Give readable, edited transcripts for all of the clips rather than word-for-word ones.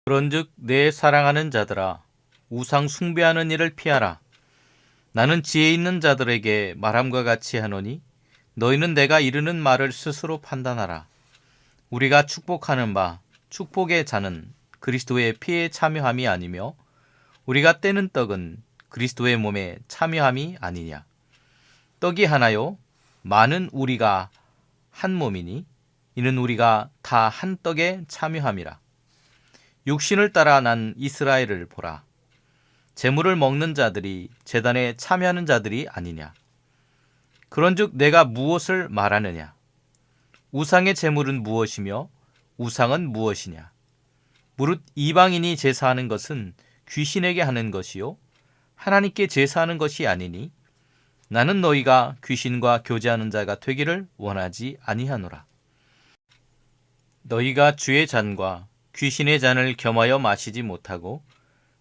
그런즉 내 사랑하는 자들아, 우상 숭배하는 일을 피하라. 나는 지혜 있는 자들에게 말함과 같이 하노니 너희는 내가 이르는 말을 스스로 판단하라. 우리가 축복하는 바 축복의 자는 그리스도의 피에 참여함이 아니며 우리가 떼는 떡은 그리스도의 몸에 참여함이 아니냐. 떡이 하나요 많은 우리가 한 몸이니 이는 우리가 다 한 떡에 참여함이라. 육신을 따라 난 이스라엘을 보라. 제물을 먹는 자들이 제단에 참여하는 자들이 아니냐. 그런즉 내가 무엇을 말하느냐. 우상의 제물은 무엇이며 우상은 무엇이냐. 무릇 이방인이 제사하는 것은 귀신에게 하는 것이요 하나님께 제사하는 것이 아니니 나는 너희가 귀신과 교제하는 자가 되기를 원하지 아니하노라. 너희가 주의 잔과 귀신의 잔을 겸하여 마시지 못하고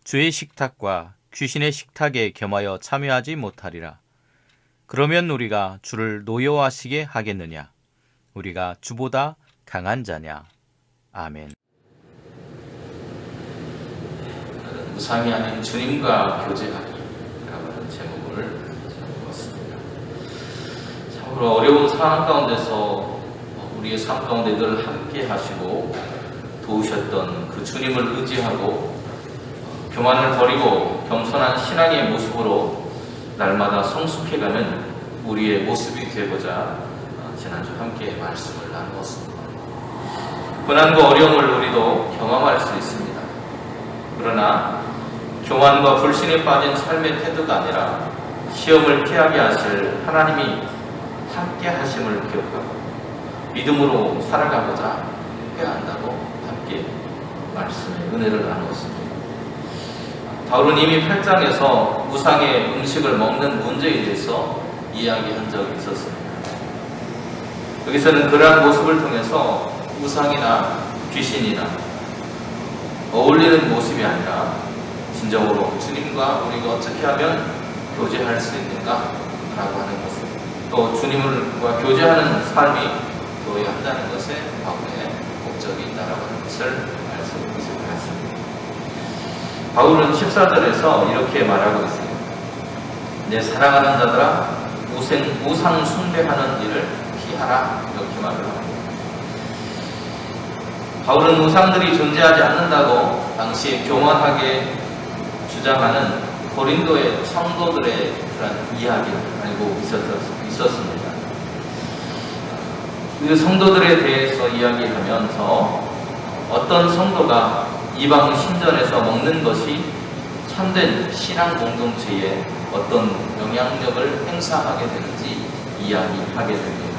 주의 식탁과 귀신의 식탁에 겸하여 참여하지 못하리라. 그러면 우리가 주를 노여워하시게 하겠느냐. 우리가 주보다 강한 자냐. 아멘. 우상이 아닌 주님과 교제하기 라고 하는 제목을 잡았습니다. 참으로 어려운 상황 가운데서 우리의 삶 가운데 늘 함께 하시고 도우셨던 그 주님을 의지하고 교만을 버리고 겸손한 신앙의 모습으로 날마다 성숙해가는 우리의 모습이 되고자 지난주 함께 말씀을 나누었습니다. 고난과 어려움을 우리도 경험할 수 있습니다. 그러나 교만과 불신에 빠진 삶의 태도가 아니라 시험을 피하게 하실 하나님이 함께 하심을 기억하고 믿음으로 살아가고자 해야 한다고 함께 말씀의 은혜를 나누었습니다. 바울은 이미 8장에서 우상의 음식을 먹는 문제에 대해서 이야기한 적이 있었습니다. 여기서는 그러한 모습을 통해서 우상이나 귀신이나 어울리는 모습이 아니라 진정으로 주님과 우리가 어떻게 하면 교제할 수 있는가 라고 하는 것을, 또 주님과 교제하는 삶이 되어야 한다는 것에 바울의 목적이 있다라고 하는 것을 알 수 있을 것 같습니다. 바울은 14절에서 이렇게 말하고 있습니다. 내 사랑하는 자들아, 우상 숭배하는 일을 피하라, 이렇게 말을 합니다. 바울은 우상들이 존재하지 않는다고 당시에 교만하게 주장하는 고린도의 성도들의 그런 이야기를 알고 있었습니다. 그 성도들에 대해서 이야기하면서 어떤 성도가 이방 신전에서 먹는 것이 참된 신앙 공동체에 어떤 영향력을 행사하게 되는지 이야기하게 됩니다.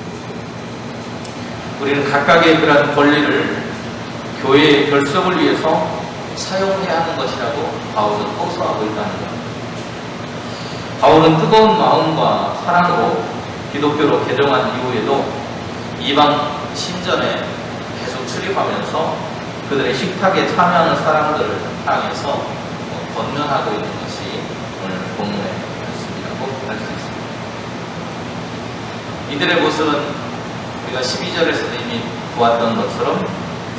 우리는 각각의 그런 권리를 교회의 결속을 위해서 사용해야 하는 것이라고 바울은 호소하고 있다는 겁니다. 바울은 뜨거운 마음과 사랑으로 기독교로 개종한 이후에도 이방 신전에 계속 출입하면서 그들의 식탁에 참여하는 사람들을 향해서 권면하고 있는 것이 오늘 본문의 말씀이라고 할 수 있습니다. 이들의 모습은 우리가 12절에서도 이미 보았던 것처럼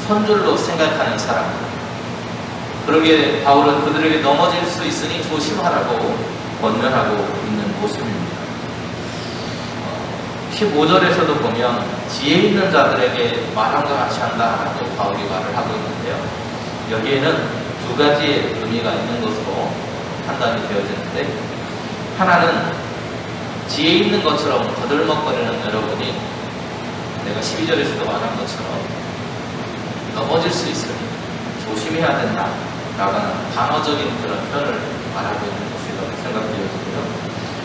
선줄로 생각하는 사람, 그러기에 바울은 그들에게 넘어질 수 있으니 조심하라고 권면하고 있는 모습입니다. 15절에서도 보면 지혜 있는 자들에게 말함과 같이 한다라고 바울이 말을 하고 있는데요. 여기에는 두 가지의 의미가 있는 것으로 판단이 되어지는데, 하나는 지혜 있는 것처럼 거들먹거리는 여러분이 내가 12절에서도 말한 것처럼 넘어질 수 있으니 조심해야 된다 라는 방어적인 그런 표현을 말하고 있는 것이라고 생각되어지고요.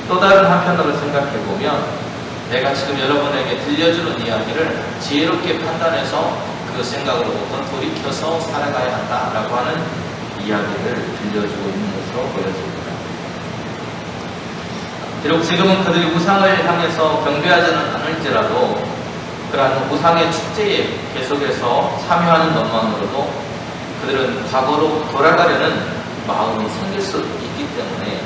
또 다른 한편으로 생각해보면 내가 지금 여러분에게 들려주는 이야기를 지혜롭게 판단해서 그 생각으로부터 돌이켜서 살아가야 한다라고 하는 이야기를 들려주고 있는 것으로 보여집니다. 비록 지금은 그들이 우상을 향해서 경배하지는 않을지라도 그러한 우상의 축제에 계속해서 참여하는 것만으로도 그들은 과거로 돌아가려는 마음이 생길 수 있기 때문에,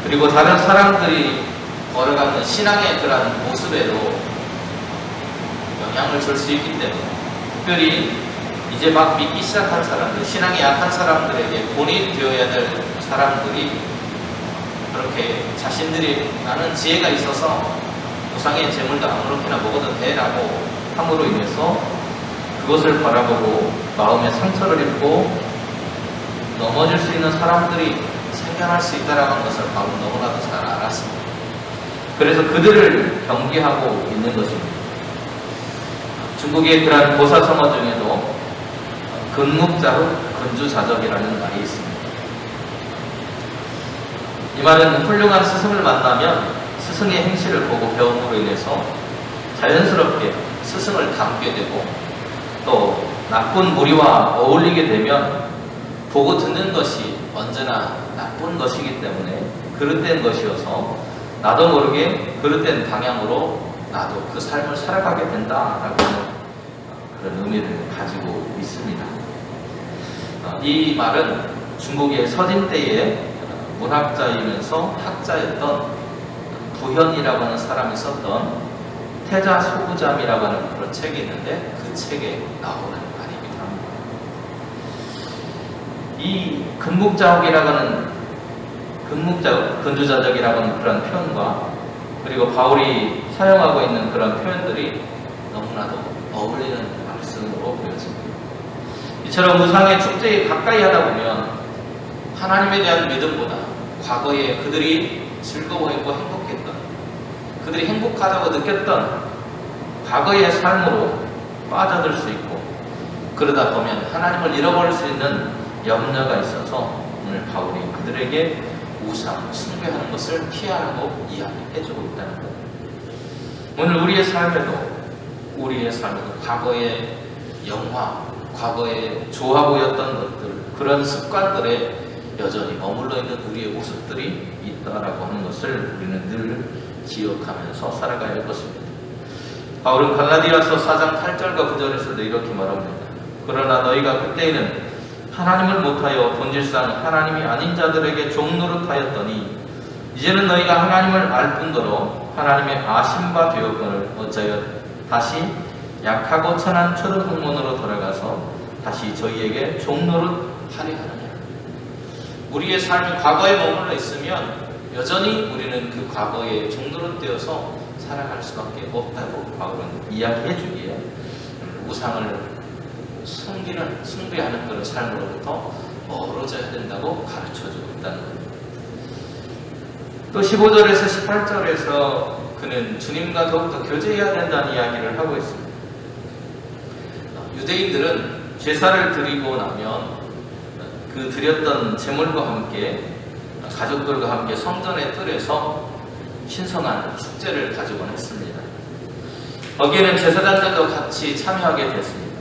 그리고 다른 사람들이 걸어가는 신앙의 그러한 모습에도 영향을 줄 수 있기 때문에, 특별히 이제 막 믿기 시작한 사람들, 신앙이 약한 사람들에게 본이 되어야 될 사람들이 그렇게 자신들이 나는 지혜가 있어서 우상의 재물도 아무렇게나 먹어도 돼라고 함으로 인해서 그것을 바라보고 마음에 상처를 입고 넘어질 수 있는 사람들이 생겨날 수 있다는 것을 바울은 너무나도 잘 알았습니다. 그래서 그들을 경계하고 있는 것입니다. 중국의 그러한 보사성어 중에도 근묵자루 근주자적이라는 말이 있습니다. 이 말은 훌륭한 스승을 만나면 스승의 행실을 보고 배움으로 인해서 자연스럽게 스승을 닮게 되고 또 나쁜 무리와 어울리게 되면 보고 듣는 것이 언제나 나쁜 것이기 때문에 그릇된 것이어서 나도 모르게 그릇된 방향으로 나도 그 삶을 살아가게 된다라고 하는 그런 의미를 가지고 있습니다. 이 말은 중국의 서진 때의 문학자이면서 학자였던 부현이라고 하는 사람이 썼던 태자소구잠이라고 하는 그런 책이 있는데 그 책에 나오는 말이기도 합니다. 이 근묵자옥이라고 하는 근주자적이라고 하는 그런 표현과 그리고 바울이 사용하고 있는 그런 표현들이 너무나도 어울리는 말씀으로 보여집니다. 이처럼 우상의 축제에 가까이 하다 보면 하나님에 대한 믿음보다 과거에 그들이 즐거워했고 행복했던, 그들이 행복하다고 느꼈던 과거의 삶으로 빠져들 수 있고, 그러다 보면 하나님을 잃어버릴 수 있는 염려가 있어서 오늘 바울이 그들에게 우상, 숭배하는 것을 피하라고 이야기해주고 있다는 것. 오늘 우리의 삶에도 과거의 영화, 과거에 좋아 보였던 것들, 그런 습관들에 여전히 머물러 있는 우리의 모습들이 있다라고 하는 것을 우리는 늘 기억하면서 살아가야 할 것입니다. 바울은 갈라디아서 4장 8절과 9절에서도 이렇게 말합니다. 그러나 너희가 그때에는 하나님을 못하여 본질상 하나님이 아닌 자들에게 종노릇하였더니 이제는 너희가 하나님을 알 뿐더러 하나님의 아심바 되었거늘 어찌하여 다시 약하고 천한 초등학문으로 돌아가서 다시 저희에게 종노릇하려 하느냐. 우리의 삶이 과거에 머물러 있으면 여전히 우리는 그 과거에 종노릇되어서 살아갈 수밖에 없다고 바울은 이야기해 주기에 우상을 숭배하는 그런 삶으로부터 멀어져야 된다고 가르쳐주고 있다는 겁니다. 또 15절에서 18절에서 그는 주님과 더욱더 교제해야 된다는 이야기를 하고 있습니다. 유대인들은 제사를 드리고 나면 그 드렸던 제물과 함께 가족들과 함께 성전의 뜰에서 신성한 축제를 가지곤 했습니다. 거기에는 제사장들도 같이 참여하게 됐습니다.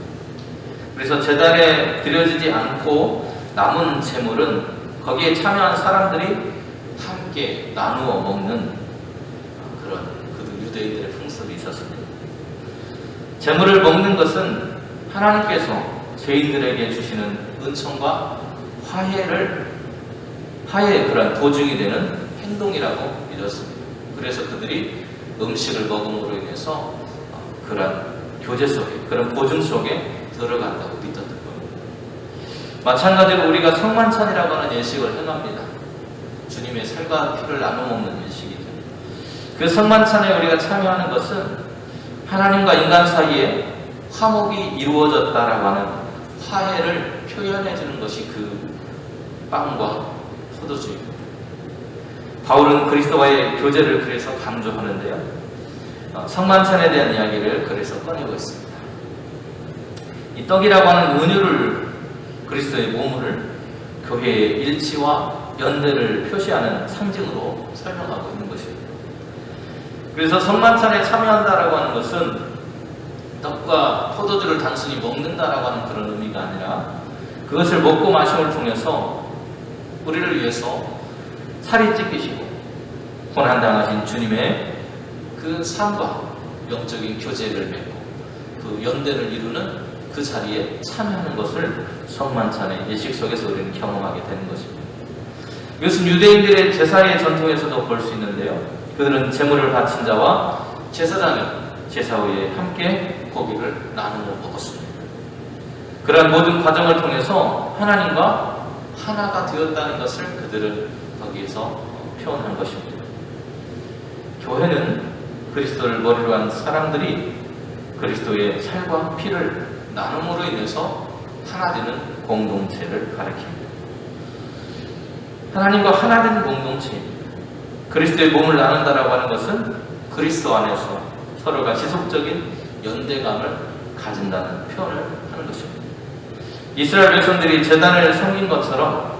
그래서 제단에 드려지지 않고 남은 제물은 거기에 참여한 사람들이 함께 나누어 먹는 그런 유대인들의風습이 있었습니다. 제물을 먹는 것은 하나님께서 죄인들에게 주시는 은총과 화해의 그런 도중이 되는 행동이라고 믿었습니다. 그래서 그들이 음식을 먹음으로 인해서 그런 교제 속에, 그런 보증 속에 들어간다고 믿었던 겁니다. 마찬가지로 우리가 성만찬이라고 하는 예식을 행합니다. 주님의 살과 피를 나눠 먹는 예식이죠. 그 성만찬에 우리가 참여하는 것은 하나님과 인간 사이에 화목이 이루어졌다라고 하는 화해를 표현해 주는 것이 그 빵과 포도주입니다. 바울은 그리스도와의 교제를 그래서 강조하는데요. 성만찬에 대한 이야기를 그래서 꺼내고 있습니다. 이 떡이라고 하는 은유를, 그리스도의 몸을 교회의 일치와 연대를 표시하는 상징으로 설명하고 있는 것입니다. 그래서 성만찬에 참여한다라고 하는 것은 떡과 포도주를 단순히 먹는다라고 하는 그런 의미가 아니라 그것을 먹고 마심을 통해서 우리를 위해서 살이 찢기시고 고난당하신 주님의 그 삶과 영적인 교제를 맺고 그 연대를 이루는 그 자리에 참여하는 것을 성만찬의 예식 속에서 우리는 경험하게 되는 것입니다. 이것은 유대인들의 제사의 전통에서도 볼 수 있는데요. 그들은 제물을 바친 자와 제사장이 제사 후에 함께 고기를 나누어 먹었습니다. 그러한 모든 과정을 통해서 하나님과 하나가 되었다는 것을 그들은 거기에서 표현한 것입니다. 교회는 그리스도를 머리로 한 사람들이 그리스도의 살과 피를 나눔으로 인해서 하나 되는 공동체를 가리킵니다. 하나님과 하나 되는 공동체입니다. 그리스도의 몸을 나눈다라고 하는 것은 그리스도 안에서 서로가 지속적인 연대감을 가진다는 표현을 하는 것입니다. 이스라엘 백성들이 제단을 섬긴 것처럼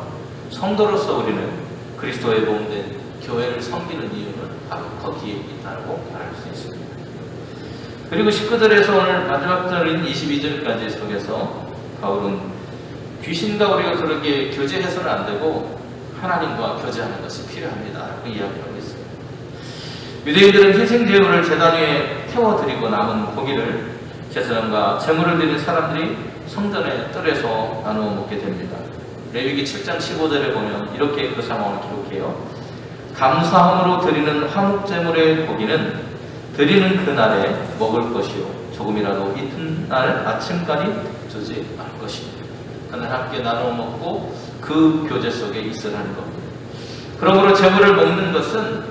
성도로서 우리는 그리스도의 몸된 교회를 섬기는 이유는 바로 거기에 있다고 말할 수 있습니다. 그리고 19절에서 오늘 마지막 절인 22절까지 속에서 바울은 귀신과 우리가 그렇게 교제해서는 안 되고 하나님과 교제하는 것이 필요합니다 라고 이야기하고 있습니다. 유대인들은 희생제물을 제단 위에 태워드리고 남은 고기를 제사장과 제물을 드리는 사람들이 성전의 뜰에서 나누어 먹게 됩니다. 레위기 7장 15절에 보면 이렇게 그 상황을 기록해요. 감사함으로 드리는 화목제물의 고기는 드리는 그날에 먹을 것이요 조금이라도 이튿날 아침까지 두지 않을 것입니다. 그날 함께 나누어 먹고 그 교제 속에 있으라는 겁니다. 그러므로 제물을 먹는 것은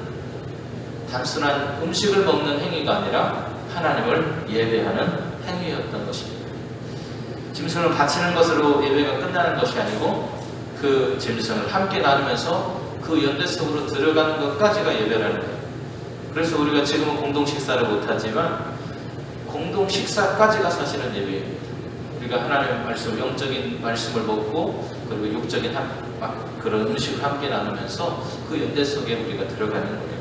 단순한 음식을 먹는 행위가 아니라 하나님을 예배하는 행위였던 것입니다. 짐승을 바치는 것으로 예배가 끝나는 것이 아니고 그 짐승을 함께 나누면서 그 연대 속으로 들어가는 것까지가 예배라는 거예요. 그래서 우리가 지금은 공동 식사를 못하지만 공동 식사까지가 사실은 예배입니다. 우리가 하나님의 말씀, 영적인 말씀을 먹고 그리고 육적인 그런 음식을 함께 나누면서 그 연대 속에 우리가 들어가는 거예요.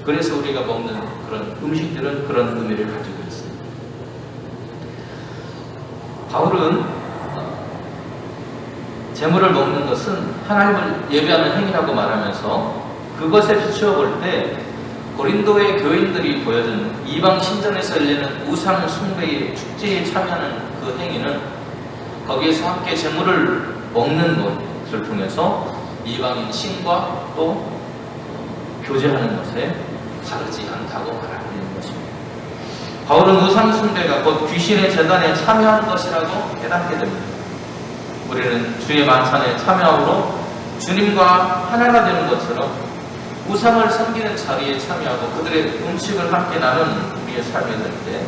그래서 우리가 먹는 그런 음식들은 그런 의미를 가지고 있습니다. 바울은 제물을 먹는 것은 하나님을 예배하는 행위라고 말하면서 그것에 비추어 볼 때 고린도의 교인들이 보여준 이방 신전에서 열리는 우상 숭배의 축제에 참여하는 그 행위는 거기에서 함께 제물을 먹는 것을 통해서 이방인 신과 또 교제하는 것에 다르지 않다고 말하는 것입니다. 바울은 우상 숭배가 곧 귀신의 제단에 참여한 것이라고 깨닫게 됩니다. 우리는 주의 만찬에 참여함으로 주님과 하나가 되는 것처럼 우상을 섬기는 자리에 참여하고 그들의 음식을 함께 나누는 우리의 삶이 될 때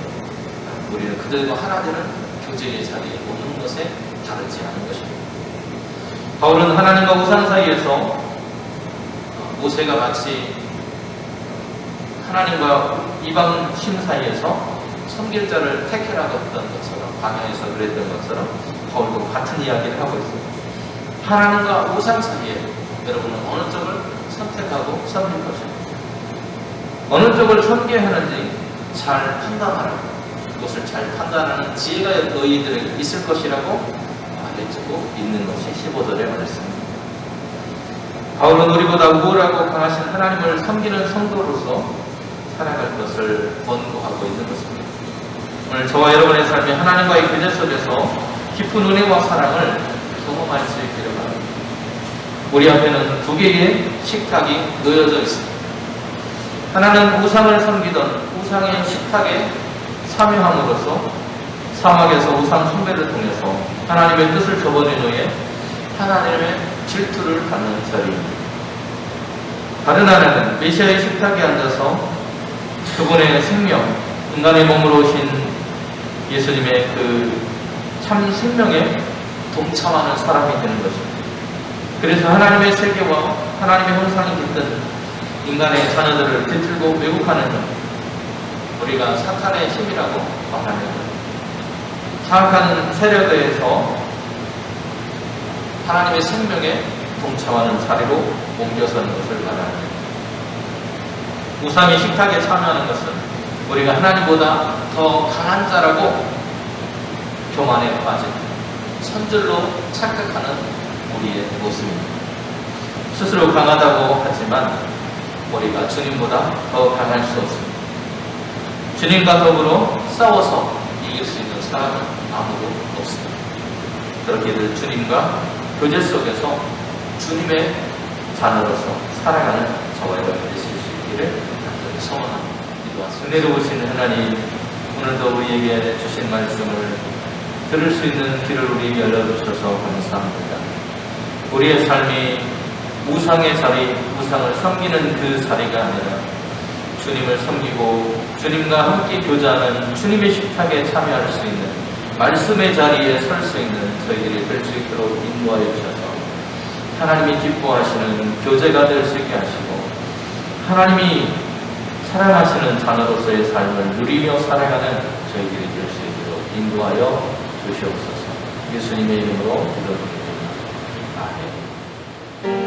우리는 그들과 하나 되는 교제의 자리에 오는 것에 다르지 않은 것입니다. 바울은 하나님과 우상 사이에서 모세가 마치 하나님과 이방 신 사이에서 섬길 자를 택해라고 했던 것처럼 광야에서 그랬던 것처럼 바울도 같은 이야기를 하고 있습니다. 하나님과 우상 사이에 여러분은 어느 쪽을 선택하고 섬길 것입니다. 어느 쪽을 섬겨야 하는지 잘 판단하라. 그것을 잘 판단하는 지혜가 너희들에게 있을 것이라고 말해주고 있는 것이 15절의 말씀입니다. 바울은 우리보다 우월하고 강하신 하나님을 섬기는 성도로서 살아갈 것을 권고하고 있는 것입니다. 오늘 저와 여러분의 삶이 하나님과의 교제 속에서 깊은 은혜와 사랑을 경험할 수 있기를 바랍니다. 우리 앞에는 두 개의 식탁이 놓여져 있습니다. 하나는 우상을 섬기던 우상의 식탁에 참여함으로써 사막에서 우상 숭배를 통해서 하나님의 뜻을 저버린 후에 하나님의 질투를 받는 자리입니다. 다른 하나는 메시아의 식탁에 앉아서 그분의 생명, 인간의 몸으로 오신 예수님의 그 참 생명에 동참하는 사람이 되는 것입니다. 그래서 하나님의 세계와 하나님의 형상이 깃든 인간의 자녀들을 뒤틀고 왜곡하는 것, 우리가 사탄의 힘이라고 말하는 것, 사악한 세력에서 하나님의 생명에 동참하는 자리로 옮겨서는 것을 말하는 것. 우상의 식탁에 참여하는 것은 우리가 하나님보다 더 강한 자라고 교만에 빠진 선줄로 착각하는 우리의 모습입니다. 스스로 강하다고 하지만 우리가 주님보다 더 강할 수 없습니다. 주님과 더불어 싸워서 이길 수 있는 사람은 아무도 없습니다. 그렇게 늘 주님과 교제 속에서 주님의 자녀로서 살아가는 저와 여러분이 되실 수 있기를 간절히 소원합니다. 은혜로우신 하나님, 오늘도 우리에게 주신 말씀을 들을 수 있는 귀를 우리에게 열려주셔서 감사합니다. 우리의 삶이 우상의 자리, 우상을 섬기는 그 자리가 아니라 주님을 섬기고 주님과 함께 교제하는 주님의 식탁에 참여할 수 있는 말씀의 자리에 설 수 있는 저희들이 될 수 있도록 인도하여 주셔서 하나님이 기뻐하시는 교제가 될 수 있게 하시고 하나님이 사랑하시는 자녀로서의 삶을 누리며 살아가는 저희들이 될 수 있도록 인도하여 주시옵소서. 예수님의 이름으로 기도드립니다. 아멘.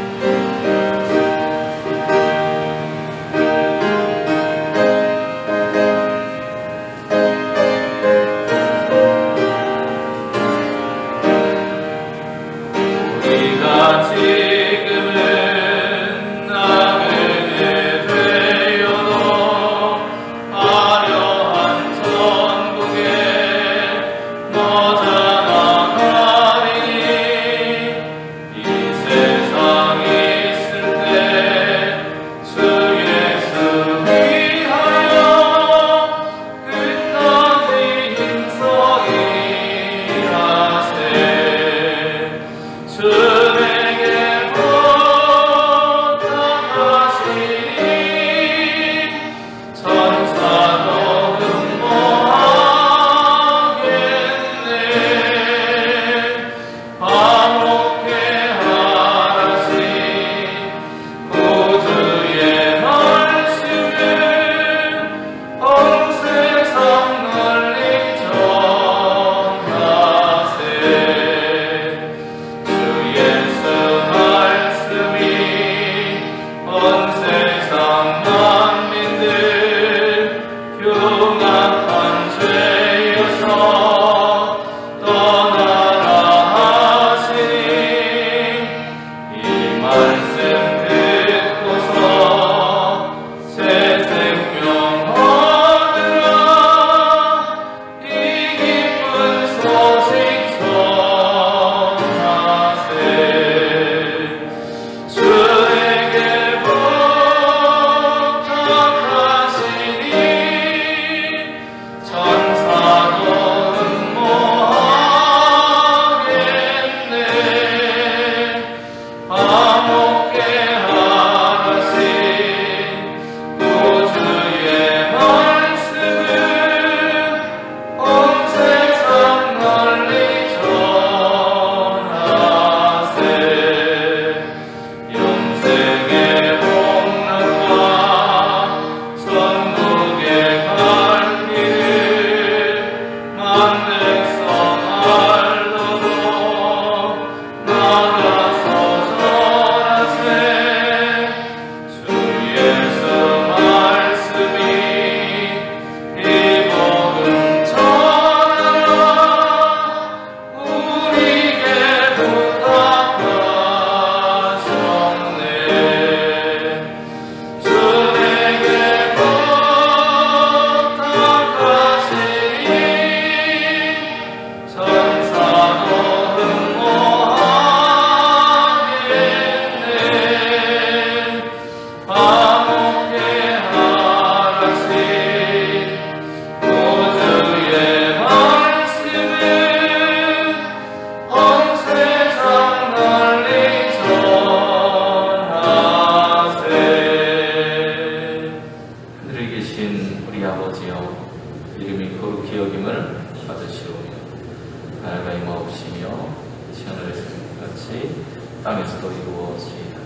땅에서도 이루어지이다.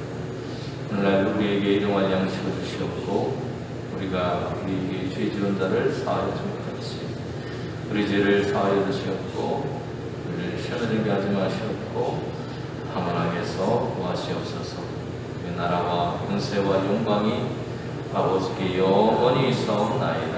오늘날 우리에게 일용할 양식을 주시옵고 우리가 우리에게 죄 지은 자를 사하여 준 것 같이 우리 죄를 사하여 주시옵고 우리를 시험에 들게 하지 마시옵고 다만 악에서 구하시옵소서. 그 나라와 권세와 영광이 아버지께 영원히 있사옵나이다.